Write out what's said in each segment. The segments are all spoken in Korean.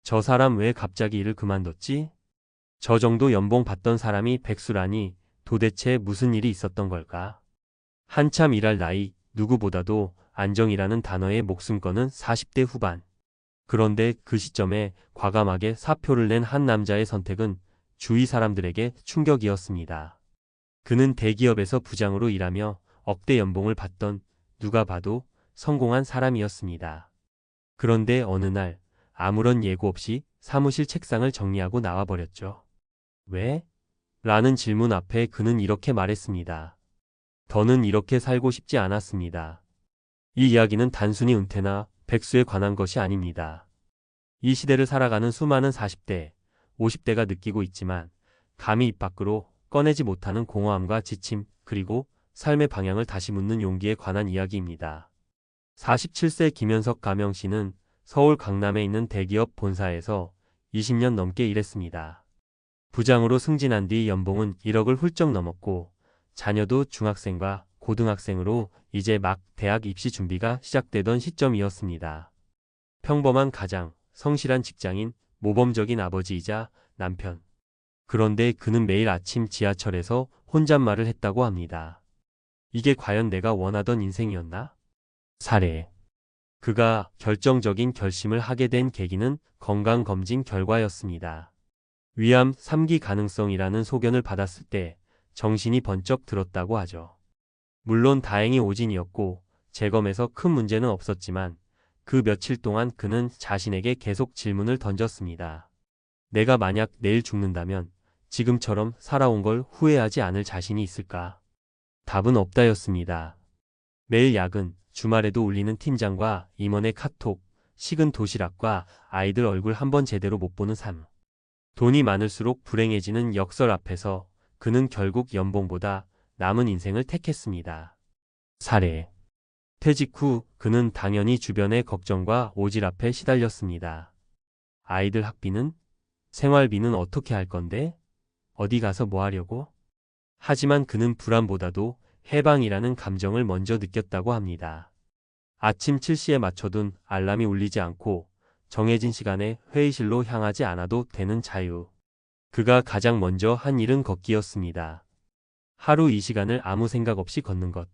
저 사람 왜 갑자기 일을 그만뒀지? 저 정도 연봉 받던 사람이 백수라니 도대체 무슨 일이 있었던 걸까? 한참 일할 나이, 누구보다도 안정이라는 단어에 목숨 거는 40대 후반. 그런데 그 시점에 과감하게 사표를 낸 한 남자의 선택은 주위 사람들에게 충격이었습니다. 그는 대기업에서 부장으로 일하며 억대 연봉을 받던 누가 봐도 성공한 사람이었습니다. 그런데 어느 날 아무런 예고 없이 사무실 책상을 정리하고 나와버렸죠. 왜? 라는 질문 앞에 그는 이렇게 말했습니다. 더는 이렇게 살고 싶지 않았습니다. 이 이야기는 단순히 은퇴나 백수에 관한 것이 아닙니다. 이 시대를 살아가는 수많은 40대, 50대가 느끼고 있지만 감히 입 밖으로 꺼내지 못하는 공허함과 지침, 그리고 삶의 방향을 다시 묻는 용기에 관한 이야기입니다. 47세 김현석 가명 씨는 서울 강남에 있는 대기업 본사에서 20년 넘게 일했습니다. 부장으로 승진한 뒤 연봉은 1억을 훌쩍 넘었고 자녀도 중학생과 고등학생으로 이제 막 대학 입시 준비가 시작되던 시점이었습니다. 평범한 가장, 성실한 직장인, 모범적인 아버지이자 남편. 그런데 그는 매일 아침 지하철에서 혼잣말을 했다고 합니다. 이게 과연 내가 원하던 인생이었나? 사례. 그가 결정적인 결심을 하게 된 계기는 건강검진 결과였습니다. 위암 3기 가능성이라는 소견을 받았을 때 정신이 번쩍 들었다고 하죠. 물론 다행히 오진이었고 재검에서 큰 문제는 없었지만 그 며칠 동안 그는 자신에게 계속 질문을 던졌습니다. 내가 만약 내일 죽는다면 지금처럼 살아온 걸 후회하지 않을 자신이 있을까? 답은 없다였습니다. 매일 야근, 주말에도 울리는 팀장과 임원의 카톡, 식은 도시락과 아이들 얼굴 한 번 제대로 못 보는 삶. 돈이 많을수록 불행해지는 역설 앞에서 그는 결국 연봉보다 남은 인생을 택했습니다. 사례. 퇴직 후 그는 당연히 주변의 걱정과 오질 앞에 시달렸습니다. 아이들 학비는? 생활비는 어떻게 할 건데? 어디 가서 뭐 하려고? 하지만 그는 불안보다도 해방이라는 감정을 먼저 느꼈다고 합니다. 아침 7시에 맞춰둔 알람이 울리지 않고 정해진 시간에 회의실로 향하지 않아도 되는 자유. 그가 가장 먼저 한 일은 걷기였습니다. 하루 이 시간을 아무 생각 없이 걷는 것.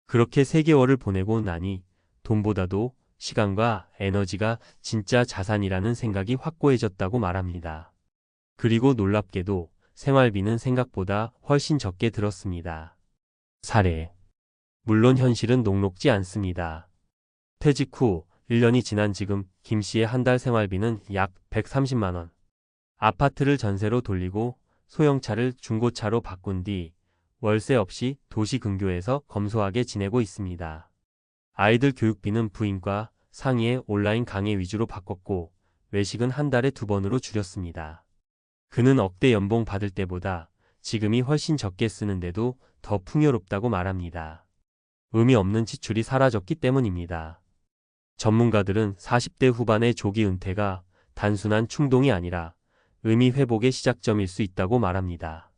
그렇게 3개월을 보내고 나니 돈보다도 시간과 에너지가 진짜 자산이라는 생각이 확고해졌다고 말합니다. 그리고 놀랍게도 생활비는 생각보다 훨씬 적게 들었습니다. 사례. 물론 현실은 녹록지 않습니다. 퇴직 후 1년이 지난 지금 김 씨의 한 달 생활비는 약 130만 원. 아파트를 전세로 돌리고 소형차를 중고차로 바꾼 뒤 월세 없이 도시 근교에서 검소하게 지내고 있습니다. 아이들 교육비는 부인과 상의해 온라인 강의 위주로 바꿨고 외식은 한 달에 2번으로 줄였습니다. 그는 억대 연봉 받을 때보다 지금이 훨씬 적게 쓰는데도 더 풍요롭다고 말합니다. 의미 없는 지출이 사라졌기 때문입니다. 전문가들은 40대 후반의 조기 은퇴가 단순한 충동이 아니라 의미 회복의 시작점일 수 있다고 말합니다.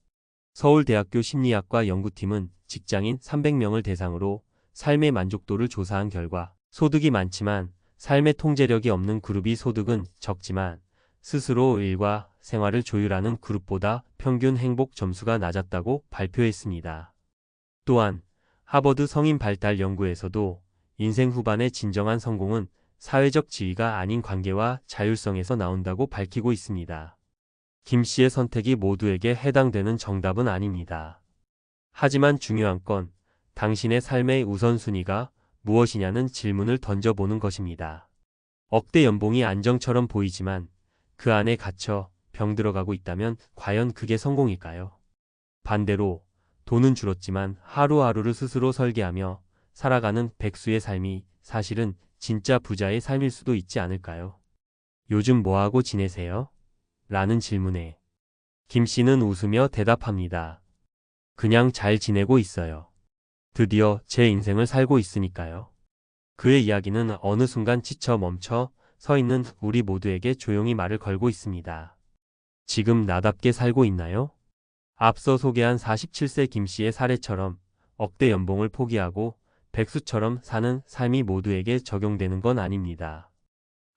서울대학교 심리학과 연구팀은 직장인 300명을 대상으로 삶의 만족도를 조사한 결과 소득이 많지만 삶의 통제력이 없는 그룹이 소득은 적지만 스스로 일과 생활을 조율하는 그룹보다 평균 행복 점수가 낮았다고 발표했습니다. 또한 하버드 성인 발달 연구에서도 인생 후반의 진정한 성공은 사회적 지위가 아닌 관계와 자율성에서 나온다고 밝히고 있습니다. 김 씨의 선택이 모두에게 해당되는 정답은 아닙니다. 하지만 중요한 건 당신의 삶의 우선순위가 무엇이냐는 질문을 던져보는 것입니다. 억대 연봉이 안정처럼 보이지만 그 안에 갇혀 병들어가고 있다면 과연 그게 성공일까요? 반대로 돈은 줄었지만 하루하루를 스스로 설계하며 살아가는 백수의 삶이 사실은 진짜 부자의 삶일 수도 있지 않을까요? 요즘 뭐하고 지내세요? 라는 질문에 김 씨는 웃으며 대답합니다. 그냥 잘 지내고 있어요. 드디어 제 인생을 살고 있으니까요. 그의 이야기는 어느 순간 지쳐 멈춰 서 있는 우리 모두에게 조용히 말을 걸고 있습니다. 지금 나답게 살고 있나요? 앞서 소개한 47세 김 씨의 사례처럼 억대 연봉을 포기하고 백수처럼 사는 삶이 모두에게 적용되는 건 아닙니다.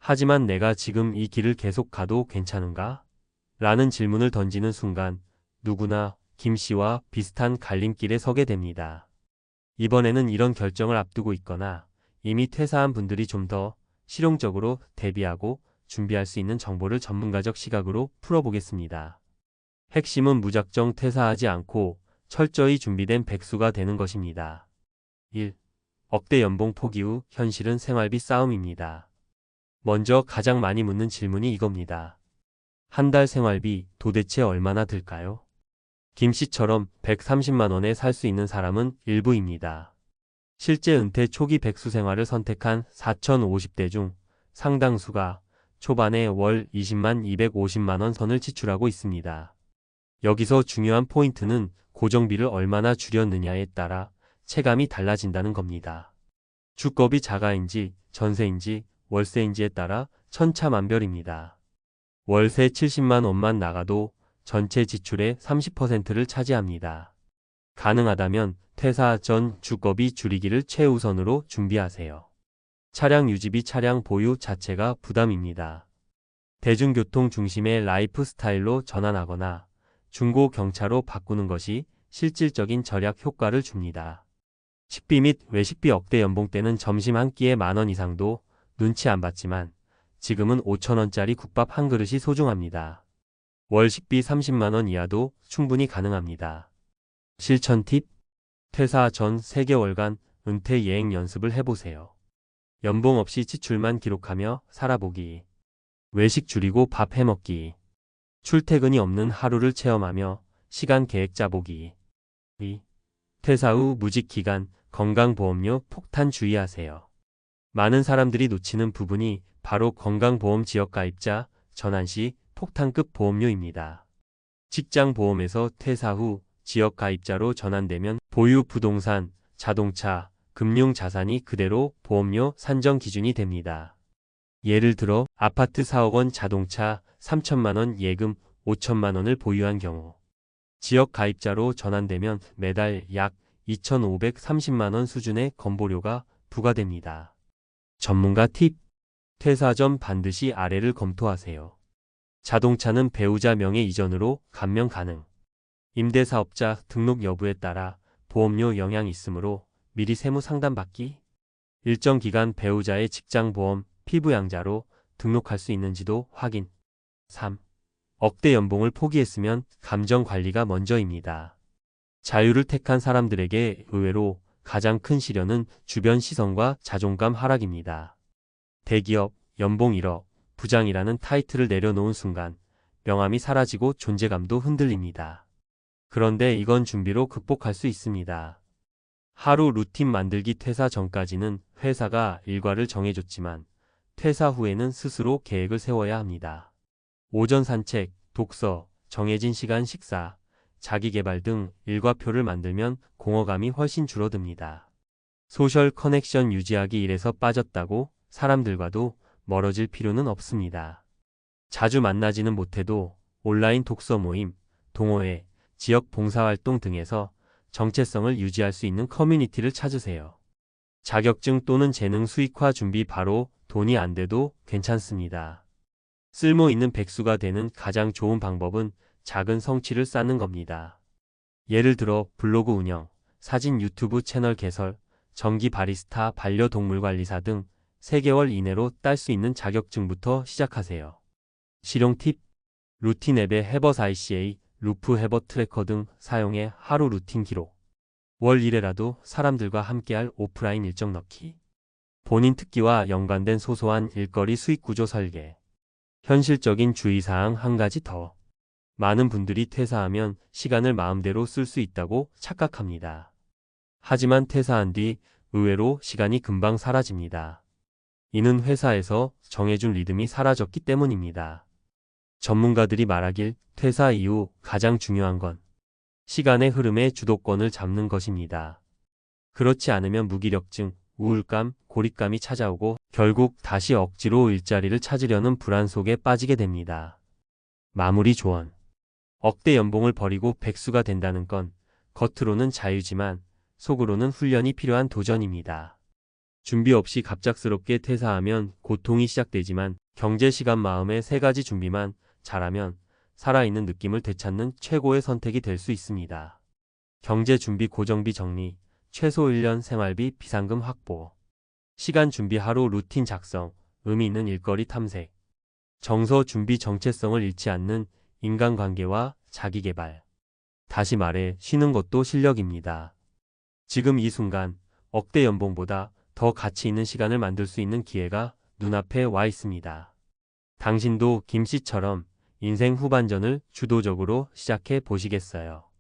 하지만 내가 지금 이 길을 계속 가도 괜찮은가? 라는 질문을 던지는 순간 누구나 김 씨와 비슷한 갈림길에 서게 됩니다. 이번에는 이런 결정을 앞두고 있거나 이미 퇴사한 분들이 좀 더 실용적으로 대비하고 준비할 수 있는 정보를 전문가적 시각으로 풀어보겠습니다. 핵심은 무작정 퇴사하지 않고 철저히 준비된 백수가 되는 것입니다. 1. 억대 연봉 포기 후 현실은 생활비 싸움입니다. 먼저 가장 많이 묻는 질문이 이겁니다. 한 달 생활비 도대체 얼마나 들까요? 김 씨처럼 130만 원에 살 수 있는 사람은 일부입니다. 실제 은퇴 초기 백수 생활을 선택한 4,050대 중 상당수가 초반에 월 20만 250만 원 선을 지출하고 있습니다. 여기서 중요한 포인트는 고정비를 얼마나 줄였느냐에 따라 체감이 달라진다는 겁니다. 주거비 자가인지 전세인지 월세인지에 따라 천차만별입니다. 월세 70만 원만 나가도 전체 지출의 30%를 차지합니다. 가능하다면 퇴사 전 주거비 줄이기를 최우선으로 준비하세요. 차량 유지비 차량 보유 자체가 부담입니다. 대중교통 중심의 라이프 스타일로 전환하거나 중고 경차로 바꾸는 것이 실질적인 절약 효과를 줍니다. 식비 및 외식비 억대 연봉 때는 점심 한 끼에 10,000원 이상도 눈치 안 봤지만 지금은 5,000원짜리 국밥 한 그릇이 소중합니다. 월 식비 30만 원 이하도 충분히 가능합니다. 실천 팁: 퇴사 전 3개월간 은퇴 예행 연습을 해보세요. 연봉 없이 지출만 기록하며 살아보기. 외식 줄이고 밥 해먹기. 출퇴근이 없는 하루를 체험하며 시간 계획 짜보기. 2. 퇴사 후 무직 기간 건강보험료 폭탄 주의하세요. 많은 사람들이 놓치는 부분이 바로 건강보험 지역가입자 전환 시 폭탄급 보험료입니다. 직장보험에서 퇴사 후 지역가입자로 전환되면 보유 부동산, 자동차, 금융자산이 그대로 보험료 산정 기준이 됩니다. 예를 들어 아파트 4억 원, 자동차 3천만 원, 예금 5천만 원을 보유한 경우 지역가입자로 전환되면 매달 약 2,530만 원 수준의 건보료가 부과됩니다. 전문가 팁: 퇴사 전 반드시 아래를 검토하세요. 자동차는 배우자 명의 이전으로 감면 가능. 임대사업자 등록 여부에 따라 보험료 영향이 있으므로 미리 세무 상담받기. 일정 기간 배우자의 직장보험 피부양자로 등록할 수 있는지도 확인. 3. 억대 연봉을 포기했으면 감정관리가 먼저입니다. 자유를 택한 사람들에게 의외로 가장 큰 시련은 주변 시선과 자존감 하락입니다. 대기업, 연봉 1억, 부장이라는 타이틀을 내려놓은 순간 명함이 사라지고 존재감도 흔들립니다. 그런데 이건 준비로 극복할 수 있습니다. 하루 루틴 만들기. 퇴사 전까지는 회사가 일과를 정해줬지만 퇴사 후에는 스스로 계획을 세워야 합니다. 오전 산책, 독서, 정해진 시간 식사, 자기개발 등 일과표를 만들면 공허감이 훨씬 줄어듭니다. 소셜 커넥션 유지하기. 일에서 빠졌다고 사람들과도 멀어질 필요는 없습니다. 자주 만나지는 못해도 온라인 독서 모임, 동호회, 지역 봉사활동 등에서 정체성을 유지할 수 있는 커뮤니티를 찾으세요. 자격증 또는 재능 수익화 준비. 바로 돈이 안 돼도 괜찮습니다. 쓸모 있는 백수가 되는 가장 좋은 방법은 작은 성취를 쌓는 겁니다. 예를 들어 블로그 운영, 사진 유튜브 채널 개설, 전기 바리스타, 반려동물 관리사 등 3개월 이내로 딸 수 있는 자격증부터 시작하세요. 실용 팁: 루틴 앱의 해벗 ICA, 루프 해벗 트래커 등 사용해 하루 루틴 기록. 월 1회라도 사람들과 함께할 오프라인 일정 넣기. 본인 특기와 연관된 소소한 일거리 수익 구조 설계. 현실적인 주의사항 한 가지 더. 많은 분들이 퇴사하면 시간을 마음대로 쓸 수 있다고 착각합니다. 하지만 퇴사한 뒤 의외로 시간이 금방 사라집니다. 이는 회사에서 정해준 리듬이 사라졌기 때문입니다. 전문가들이 말하길 퇴사 이후 가장 중요한 건 시간의 흐름의 주도권을 잡는 것입니다. 그렇지 않으면 무기력증, 우울감, 고립감이 찾아오고 결국 다시 억지로 일자리를 찾으려는 불안 속에 빠지게 됩니다. 마무리 조언: 억대 연봉을 버리고 백수가 된다는 건 겉으로는 자유지만 속으로는 훈련이 필요한 도전입니다. 준비 없이 갑작스럽게 퇴사하면 고통이 시작되지만 경제, 시간, 마음의 세 가지 준비만 잘하면 살아있는 느낌을 되찾는 최고의 선택이 될 수 있습니다. 경제 준비, 고정비 정리, 최소 1년 생활비, 비상금 확보. 시간 준비, 하루 루틴 작성, 의미 있는 일거리 탐색. 정서 준비, 정체성을 잃지 않는 인간관계와 자기개발. 다시 말해, 쉬는 것도 실력입니다. 지금 이 순간 억대 연봉보다 더 가치 있는 시간을 만들 수 있는 기회가 눈앞에 와 있습니다. 당신도 김 씨처럼 인생 후반전을 주도적으로 시작해 보시겠어요?